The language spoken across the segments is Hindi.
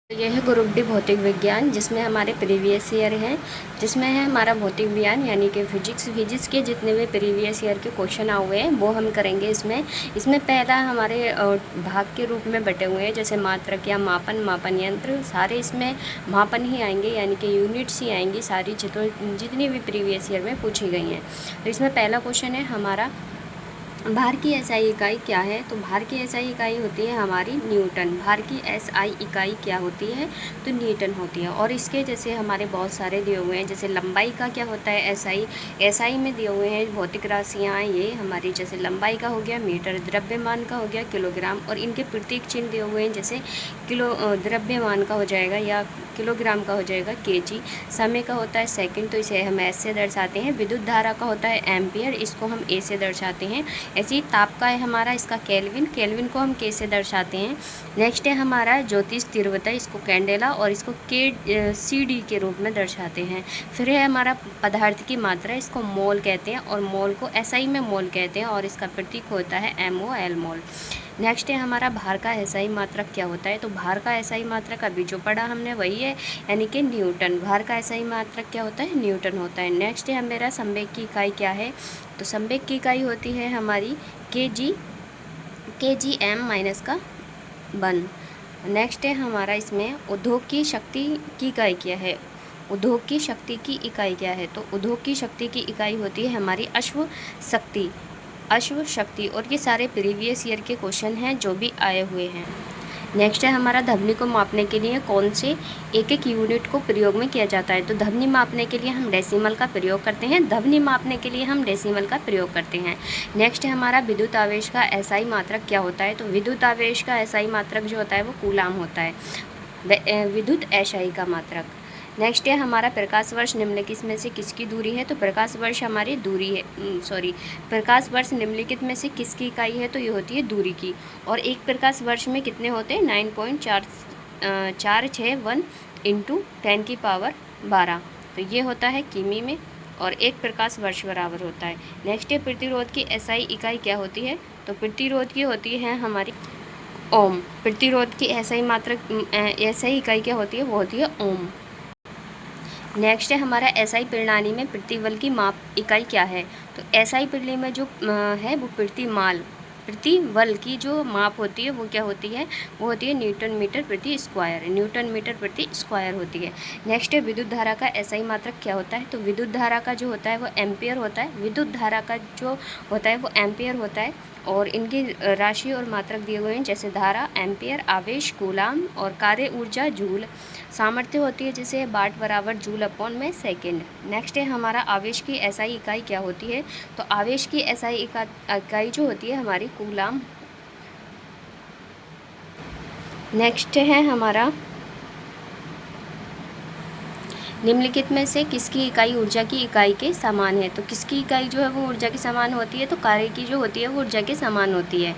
यह है ग्रुप डी भौतिक विज्ञान, जिसमें हमारे प्रीवियस ईयर हैं, जिसमें है हमारा भौतिक विज्ञान यानी कि फिजिक्स के जितने भी प्रीवियस ईयर के क्वेश्चन आए हुए हैं वो हम करेंगे। इसमें पहला हमारे भाग के रूप में बटे हुए हैं, जैसे मात्रक या मापन यंत्र, सारे इसमें मापन ही आएंगे यानी कि यूनिट्स ही आएंगी सारी जितनी भी प्रीवियस ईयर में पूछी गई हैं। तो इसमें पहला क्वेश्चन है हमारा, भार की एसआई इकाई क्या है। तो भार की एसआई इकाई होती है हमारी न्यूटन। भार की एसआई इकाई क्या होती है, तो न्यूटन होती है। और इसके जैसे हमारे बहुत सारे दिए हुए हैं, जैसे लंबाई का क्या होता है एसआई में दिए हुए हैं भौतिक राशियाँ, ये हमारी जैसे लंबाई का हो गया मीटर, द्रव्यमान का हो गया किलोग्राम, और इनके प्रतीक चिन्ह दिए हुए हैं, जैसे द्रव्यमान का हो जाएगा या किलोग्राम का हो जाएगा केजी। समय का होता है सेकंड, तो इसे हम एस से दर्शाते हैं। विद्युत धारा का होता है एम्पियर, इसको हम ए से दर्शाते हैं। ऐसे ही ताप का है हमारा, इसका केल्विन को हम के से दर्शाते हैं। नेक्स्ट है हमारा ज्योतिष तीव्रता, इसको कैंडेला, और इसको के सी डी के रूप में दर्शाते हैं। फिर है हमारा पदार्थ की मात्रा, इसको मोल कहते हैं, और मोल को एसआई में मोल कहते हैं, और इसका प्रतीक होता है MOL मोल। नेक्स्ट है हमारा भार का एसआई मात्रक क्या होता है। तो भार का एसआई मात्रक अभी जो पढ़ा हमने वही है, यानी कि न्यूटन। भार का एसआई मात्रक क्या होता है, न्यूटन होता है। नेक्स्ट है मेरा संवेग की इकाई क्या है। तो संवेग की इकाई होती है हमारी KG M माइनस का 1। नेक्स्ट है हमारा इसमें उद्योग की शक्ति की इकाई क्या है। उद्योग की शक्ति की इकाई क्या है। तो उद्योग की शक्ति की इकाई होती है हमारी अश्व शक्ति। और ये सारे प्रीवियस ईयर के क्वेश्चन हैं जो भी आए हुए हैं। नेक्स्ट है हमारा ध्वनि को मापने के लिए कौन से एक यूनिट को प्रयोग में किया जाता है। तो ध्वनि मापने के लिए हम डेसिमल का प्रयोग करते हैं। ध्वनि मापने के लिए हम डेसिमल का प्रयोग करते हैं। नेक्स्ट है हमारा विद्युत आवेश का एसआई मात्रक क्या होता है। तो विद्युत आवेश का एसआई मात्रक जो होता है वो कूलाम होता है, विद्युत एसआई का मात्रक। नेक्स्ट है हमारा प्रकाश वर्ष निम्नलिखित में से किसकी दूरी है। तो प्रकाश वर्ष हमारी दूरी है, प्रकाश वर्ष निम्नलिखित में से किसकी इकाई है। तो ये होती है दूरी की। और एक प्रकाश वर्ष में कितने होते हैं, 9.461 इंटू 10 की पावर 12। तो ये होता है किमी में, और एक प्रकाश वर्ष बराबर होता है। नेक्स्ट है प्रतिरोध की एसआई इकाई क्या होती है। तो प्रतिरोध की होती है हमारी ओम। प्रतिरोध की एसआई मात्रक एसआई इकाई क्या होती है, वो होती है ओम। नेक्स्ट है हमारा एसआई प्रणाली में प्रतिबल की माप इकाई क्या है। तो एसआई प्रणाली में जो है वो प्रतिबल की जो माप होती है वो क्या होती है, वो होती है न्यूटन मीटर प्रति स्क्वायर होती है। नेक्स्ट है विद्युत धारा का एसआई मात्रक क्या होता है। तो विद्युत धारा का जो होता है वो एम्पियर होता है। विद्युत धारा का जो होता है वो एम्पियर होता है, और इनकी राशि और मात्रक दिए हुए हैं, जैसे धारा एम्पियर, आवेश कूलाम, और कार्य ऊर्जा जूल, सामर्थ्य होती है जैसे वाट बराबर जूल अपॉन में सेकेंड। नेक्स्ट है हमारा आवेश की एसआई इकाई क्या होती है। तो आवेश की एसआई इकाई जो होती है हमारी कूलाम। नेक्स्ट है हमारा निम्नलिखित में से किसकी इकाई ऊर्जा की इकाई के समान है। तो किसकी इकाई जो है वो ऊर्जा के समान होती है। तो कार्य की जो होती है वो ऊर्जा के समान होती है।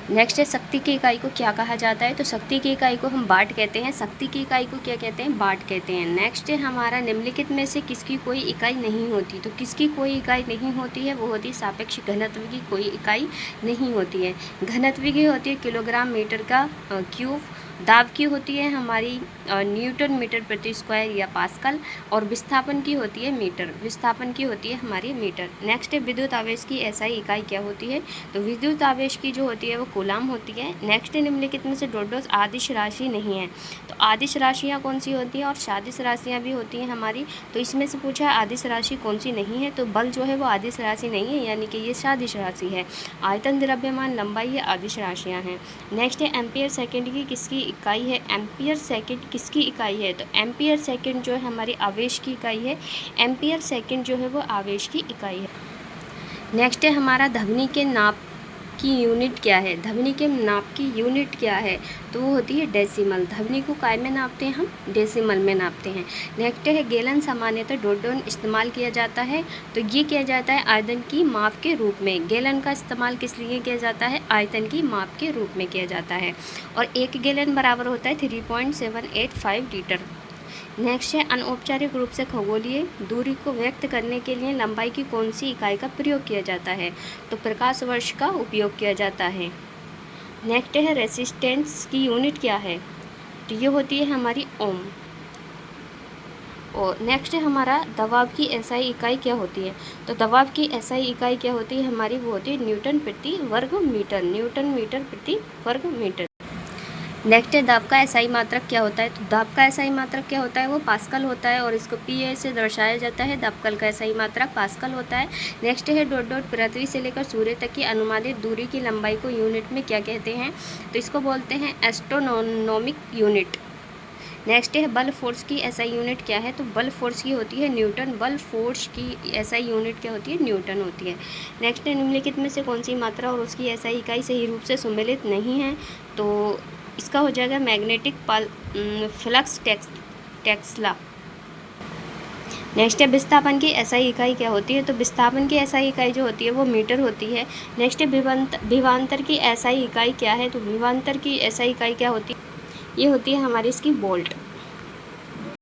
नेक्स्ट है शक्ति की इकाई को क्या कहा जाता है। तो शक्ति की इकाई को हम वाट कहते हैं। शक्ति की इकाई को क्या कहते हैं, वाट कहते हैं। नेक्स्ट है हमारा निम्नलिखित में से किसकी कोई इकाई नहीं होती। तो किसकी कोई इकाई नहीं होती है, वो होती है सापेक्ष घनत्व की कोई इकाई नहीं होती है। घनत्व की होती है किलोग्राम मीटर का क्यूब। दाब की होती है हमारी न्यूटन मीटर प्रति स्क्वायर या पास्कल, और विस्थापन की होती है मीटर। विस्थापन की होती है हमारी मीटर। नेक्स्ट है विद्युत आवेश की एसआई इकाई क्या होती है। तो विद्युत आवेश की जो होती है वो कूलाम होती है। नेक्स्ट निम्नलिखित में से डोडोस आदिश राशि नहीं है। तो आदिश राशियाँ कौन सी होती हैं, और सादिश राशियाँ भी होती हैं हमारी। तो इसमें से पूछा है आदिश राशि कौन सी नहीं है। तो बल जो है वो आदिश राशि नहीं है, यानी कि ये सादिश राशि है। आयतन, द्रव्यमान, लंबाई ये आदिश राशियाँ हैं। नेक्स्ट है एम्पियर सेकेंड की किसकी इकाई है। एम्पियर सेकेंड किसकी इकाई है। तो एम्पियर सेकेंड जो है हमारी आवेश की इकाई है। एम्पियर सेकेंड जो है वो आवेश की इकाई है। नेक्स्ट है हमारा ध्वनि के नाप की यूनिट क्या है। ध्वनि के नाप की यूनिट क्या है। तो वो होती है डेसिमल। ध्वनि को काय में नापते हैं, हम डेसिमल में नापते हैं। नेक्स्ट है गैलन सामान्यतः डोडोन इस्तेमाल किया जाता है। तो ये किया जाता है आयतन की माप के रूप में। गैलन का इस्तेमाल किस लिए किया जाता है, आयतन की माप के रूप में किया जाता है। और एक गैलन बराबर होता है 3.785 लीटर। नेक्स्ट है अनौपचारिक रूप से खगोलीय दूरी को व्यक्त करने के लिए लंबाई की कौन सी इकाई का प्रयोग किया जाता है। तो प्रकाश वर्ष का उपयोग किया जाता है। नेक्स्ट है रेसिस्टेंस की यूनिट क्या है। तो ये होती है हमारी ओम। और नेक्स्ट है हमारा दबाव की एसआई इकाई क्या होती है। तो दबाव की एसआई इकाई क्या होती है हमारी, वो होती है न्यूटन प्रति वर्ग मीटर, न्यूटन मीटर प्रति वर्ग मीटर। नेक्स्ट है दाब का एसआई मात्रक क्या होता है। तो दाब का एसआई मात्रक क्या होता है, वो पास्कल होता है और इसको पीए से दर्शाया जाता है। दाबकल का एसआई मात्रक पास्कल होता है। नेक्स्ट है डॉट डॉट, पृथ्वी से लेकर सूर्य तक की अनुमानित दूरी की लंबाई को यूनिट में क्या कहते हैं, तो इसको बोलते हैं एस्ट्रोनॉमिक यूनिट। नेक्स्ट है बल फोर्स की एसआई यूनिट क्या है। तो बल फोर्स की होती है न्यूटन, बल फोर्स की एसआई यूनिट क्या होती है, न्यूटन होती है। नेक्स्ट है निम्नलिखित में से कौन सी मात्रा और उसकी एसआई इकाई सही रूप से सम्मिलित नहीं है। तो इसका हो जाएगा मैग्नेटिक फ्लक्स टेस्ला। नेक्स्ट है विस्थापन की एसआई इकाई क्या होती है। तो विस्थापन की एसआई इकाई जो होती है वो मीटर होती है। नेक्स्ट है विभवांतर की एसआई इकाई क्या है। तो विभवांतर की एसआई इकाई क्या होती है, ये होती है हमारी इसकी वोल्ट।